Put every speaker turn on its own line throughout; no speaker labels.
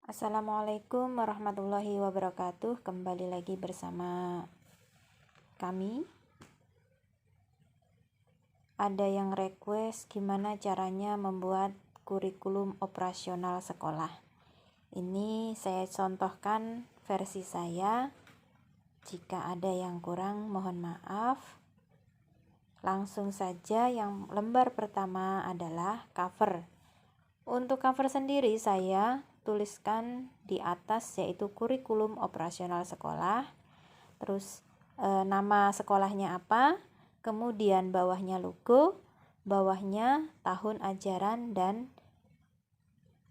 Assalamualaikum warahmatullahi wabarakatuh. Kembali lagi bersama kami. Ada yang request gimana caranya membuat kurikulum operasional sekolah. Ini saya contohkan versi saya. Jika ada yang kurang mohon maaf. Langsung saja, yang lembar pertama adalah cover. Untuk cover sendiri saya tuliskan di atas yaitu kurikulum operasional sekolah, terus nama sekolahnya apa, kemudian bawahnya logo, bawahnya tahun ajaran dan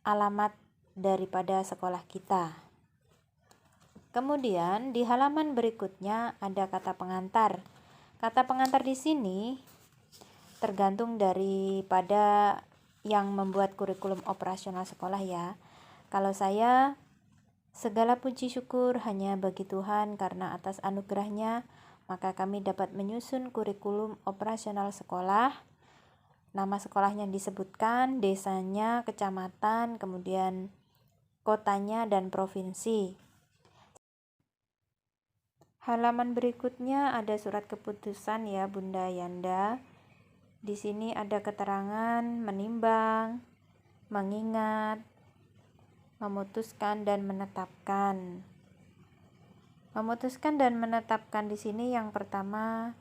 alamat daripada sekolah kita. Kemudian di halaman berikutnya ada kata pengantar. Kata pengantar di sini tergantung daripada yang membuat kurikulum operasional sekolah ya. Kalau saya, segala puji syukur hanya bagi Tuhan karena atas anugerahnya maka kami dapat menyusun kurikulum operasional sekolah. Nama sekolahnya disebutkan, desanya, kecamatan, kemudian kotanya dan provinsi. Halaman berikutnya ada surat keputusan ya Bunda Yanda. Di sini ada keterangan menimbang, mengingat, memutuskan dan menetapkan. Memutuskan dan menetapkan di sini yang pertama,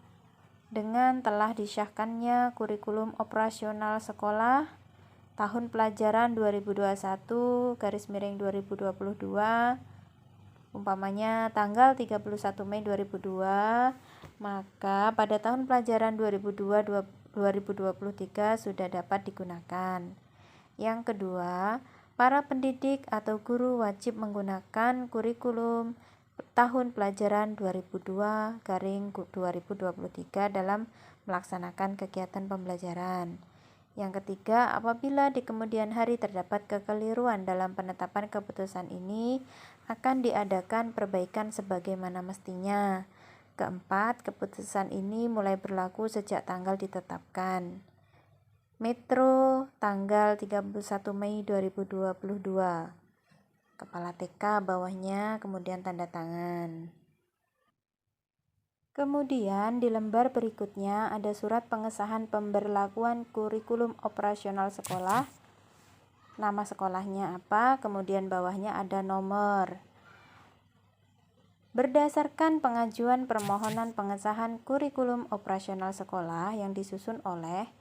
dengan telah disyahkannya kurikulum operasional sekolah tahun pelajaran 2021/2022 umpamanya tanggal 31 Mei 2002, maka pada tahun pelajaran 2023 sudah dapat digunakan. Yang kedua, para pendidik atau guru wajib menggunakan kurikulum tahun pelajaran 2002/2023 dalam melaksanakan kegiatan pembelajaran. Yang ketiga, apabila di kemudian hari terdapat kekeliruan dalam penetapan keputusan ini, akan diadakan perbaikan sebagaimana mestinya. Keempat, keputusan ini mulai berlaku sejak tanggal ditetapkan. Metro tanggal 31 Mei 2022. Kepala TK bawahnya, kemudian tanda tangan. Kemudian di lembar berikutnya ada surat pengesahan pemberlakuan kurikulum operasional sekolah. Nama sekolahnya apa, kemudian bawahnya ada nomor. Berdasarkan pengajuan permohonan pengesahan kurikulum operasional sekolah yang disusun oleh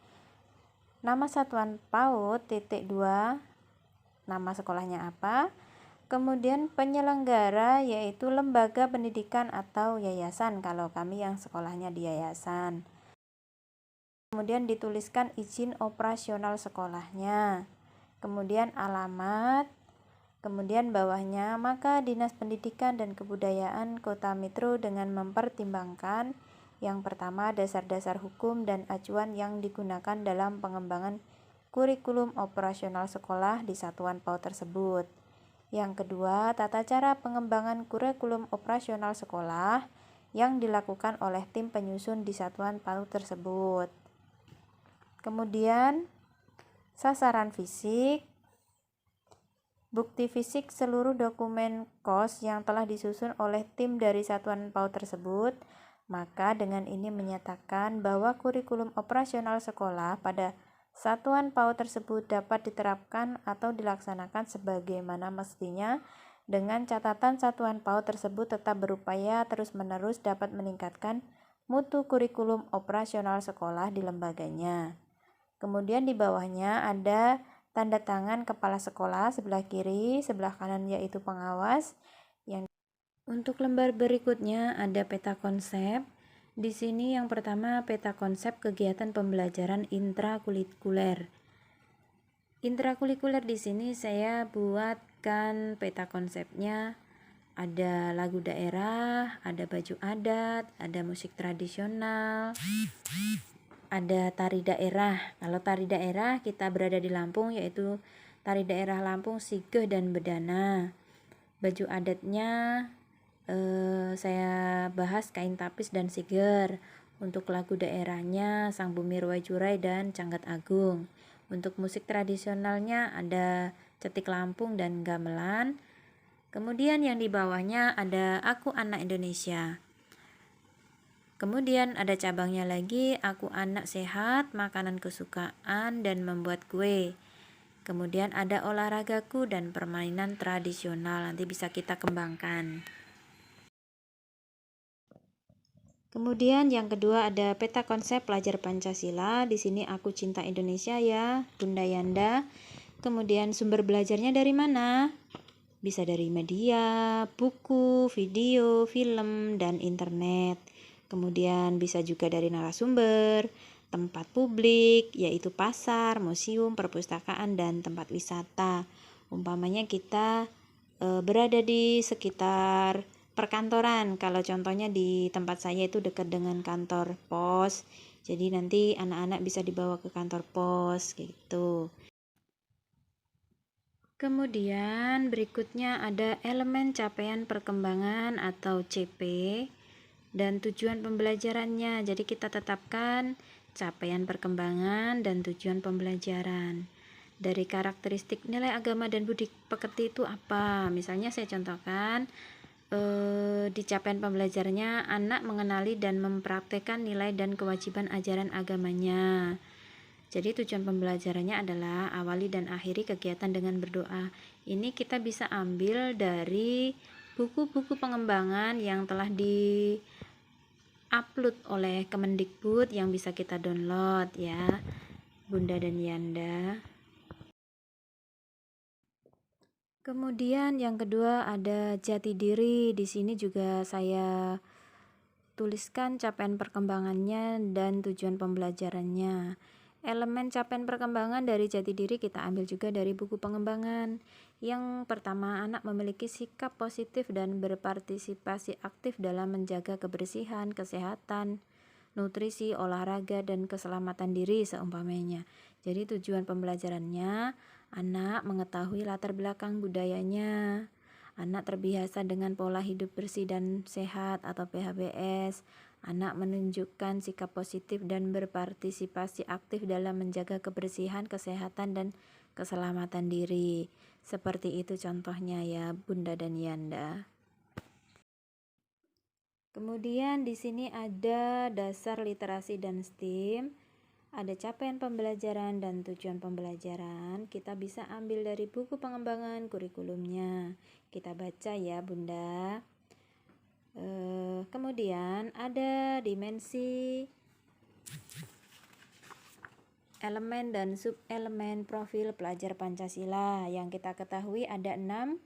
nama satuan PAUD (2), nama sekolahnya apa, kemudian penyelenggara yaitu lembaga pendidikan atau yayasan kalau kami yang sekolahnya di yayasan. Kemudian dituliskan izin operasional sekolahnya, kemudian alamat, kemudian bawahnya maka Dinas Pendidikan dan Kebudayaan Kota Metro dengan mempertimbangkan yang pertama dasar-dasar hukum dan acuan yang digunakan dalam pengembangan kurikulum operasional sekolah di satuan PAUD tersebut. Yang kedua, tata cara pengembangan kurikulum operasional sekolah yang dilakukan oleh tim penyusun di satuan PAUD tersebut. Kemudian, sasaran fisik, bukti fisik seluruh dokumen KOS yang telah disusun oleh tim dari satuan PAUD tersebut. Maka dengan ini menyatakan bahwa kurikulum operasional sekolah pada satuan PAUD tersebut dapat diterapkan atau dilaksanakan sebagaimana mestinya, dengan catatan satuan PAUD tersebut tetap berupaya terus-menerus dapat meningkatkan mutu kurikulum operasional sekolah di lembaganya. Kemudian di bawahnya ada tanda tangan kepala sekolah sebelah kiri, sebelah kanan yaitu pengawas. Untuk lembar berikutnya ada peta konsep. Di sini yang pertama peta konsep kegiatan pembelajaran intrakurikuler. Intrakurikuler di sini saya buatkan peta konsepnya. Ada lagu daerah, ada baju adat, ada musik tradisional, ada tari daerah. Kalau tari daerah kita berada di Lampung yaitu tari daerah Lampung Sigeh dan Bedana. Baju adatnya saya bahas kain tapis dan siger. Untuk lagu daerahnya Sang Bumi Ruwai Jurai dan Canggat Agung. Untuk musik tradisionalnya ada Cetik Lampung, dan gamelan. Kemudian yang di bawahnya ada Aku Anak Indonesia. Kemudian ada cabangnya lagi, Aku Anak Sehat, Makanan Kesukaan, dan Membuat Kue. Kemudian ada Olahragaku dan Permainan Tradisional, nanti bisa kita kembangkan. Kemudian yang kedua ada peta konsep pelajar Pancasila. Di sini Aku Cinta Indonesia ya, Bunda Yanda. Kemudian sumber belajarnya dari mana? Bisa dari media, buku, video, film, dan internet. Kemudian bisa juga dari narasumber, tempat publik, yaitu pasar, museum, perpustakaan, dan tempat wisata. Umpamanya kita berada di sekitar perkantoran. Kalau contohnya di tempat saya itu dekat dengan kantor pos. Jadi nanti anak-anak bisa dibawa ke kantor pos gitu. Kemudian berikutnya ada elemen capaian perkembangan atau CP dan tujuan pembelajarannya. Jadi kita tetapkan capaian perkembangan dan tujuan pembelajaran. Dari karakteristik nilai agama dan budi pekerti itu apa? Misalnya saya contohkan di capaian pembelajarannya anak mengenali dan mempraktekkan nilai dan kewajiban ajaran agamanya. Jadi tujuan pembelajarannya adalah awali dan akhiri kegiatan dengan berdoa. Ini kita bisa ambil dari buku-buku pengembangan yang telah di-upload oleh Kemendikbud yang bisa kita download ya, Bunda dan Yanda. Kemudian yang kedua ada jati diri. Di sini juga saya tuliskan capaian perkembangannya dan tujuan pembelajarannya. Elemen capaian perkembangan dari jati diri kita ambil juga dari buku pengembangan. Yang pertama, anak memiliki sikap positif dan berpartisipasi aktif dalam menjaga kebersihan, kesehatan, nutrisi, olahraga, dan keselamatan diri seumpamanya. Jadi tujuan pembelajarannya, anak mengetahui latar belakang budayanya. Anak terbiasa dengan pola hidup bersih dan sehat atau PHBS. Anak menunjukkan sikap positif dan berpartisipasi aktif dalam menjaga kebersihan, kesehatan, dan keselamatan diri. Seperti itu contohnya ya, Bunda dan Yanda. Kemudian di sini ada dasar literasi dan STEAM. Ada capaian pembelajaran dan tujuan pembelajaran. Kita bisa ambil dari buku pengembangan kurikulumnya. Kita baca ya Bunda. Kemudian ada dimensi, elemen dan subelemen profil pelajar Pancasila. Yang kita ketahui ada 6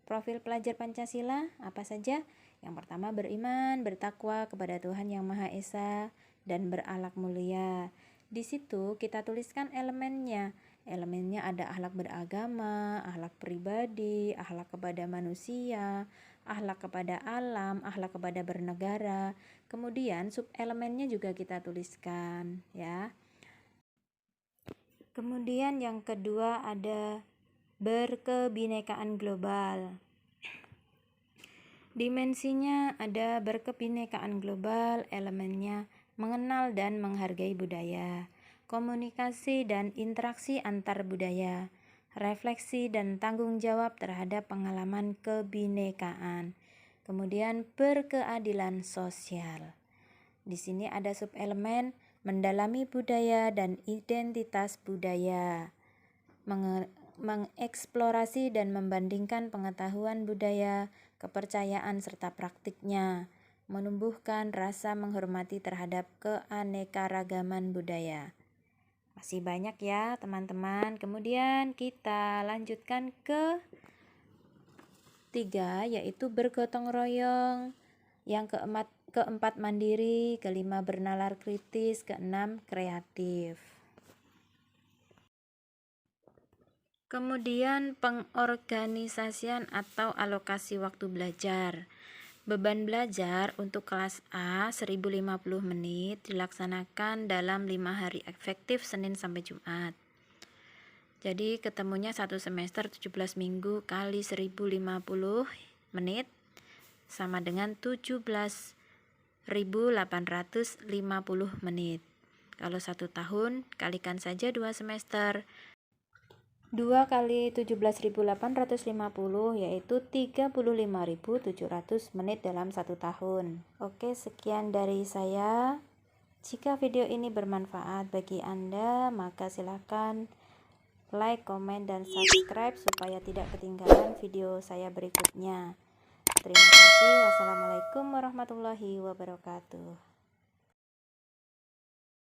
profil pelajar Pancasila. Apa saja? Yang pertama beriman, bertakwa kepada Tuhan Yang Maha Esa, dan berakhlak mulia. Di situ kita tuliskan elemennya. Elemennya ada akhlak beragama, akhlak pribadi, akhlak kepada manusia, akhlak kepada alam, akhlak kepada bernegara. Kemudian subelemennya juga kita tuliskan ya. Kemudian yang kedua ada berkebinekaan global. Dimensinya ada berkebinekaan global, elemennya mengenal dan menghargai budaya, komunikasi dan interaksi antar budaya, refleksi dan tanggung jawab terhadap pengalaman kebinekaan. Kemudian berkeadilan sosial. Di sini ada subelemen mendalami budaya dan identitas budaya, mengeksplorasi dan membandingkan pengetahuan budaya, kepercayaan serta praktiknya, menumbuhkan rasa menghormati terhadap keanekaragaman budaya. Masih banyak ya teman-teman. Kemudian kita lanjutkan ke 3, yaitu bergotong royong. Yang keempat mandiri, kelima bernalar kritis, keenam kreatif. Kemudian pengorganisasian atau alokasi waktu belajar. Beban belajar untuk kelas A 1050 menit dilaksanakan dalam 5 hari efektif Senin sampai Jumat. Jadi ketemunya 1 semester 17 minggu kali 1050 menit sama dengan 17.850 menit. Kalau 1 tahun, kalikan saja 2 semester. 2 kali 17.850 yaitu 35.700 menit dalam 1 tahun. Oke, sekian dari saya. Jika video ini bermanfaat bagi Anda, maka silakan like, komen, dan subscribe supaya tidak ketinggalan video saya berikutnya. Terima kasih. Wassalamualaikum warahmatullahi wabarakatuh.